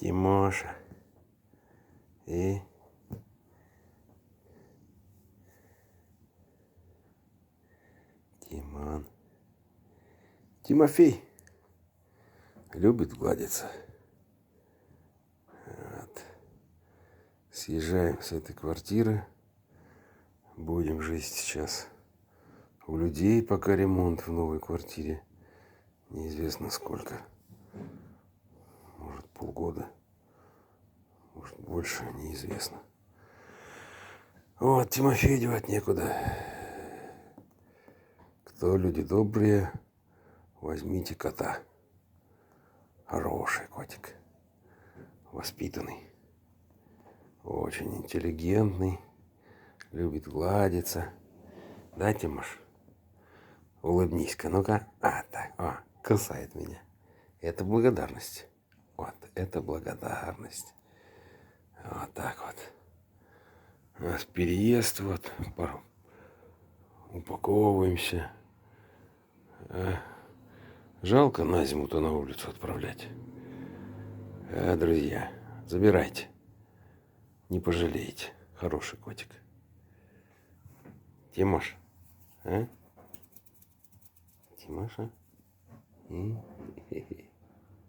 Тимоша. И Тимон. Тимофей любит гладиться. Вот. Съезжаем с этой квартиры. Будем жить сейчас у людей, пока ремонт в новой квартире. Неизвестно сколько. Может, полгода. Может, больше, неизвестно. Вот, Тимофея девать некуда. Кто люди добрые, возьмите кота. Хороший котик. Воспитанный. Очень интеллигентный. Любит гладиться. Да, Тимош? Улыбнись-ка, ну-ка. Так, кусает меня. Это благодарность. Вот, это благодарность. Вот так вот. У нас переезд, вот, упаковываемся. Жалко на зиму-то на улицу отправлять. Друзья, забирайте. Не пожалеете. Хороший котик. Тимош, Тимоша?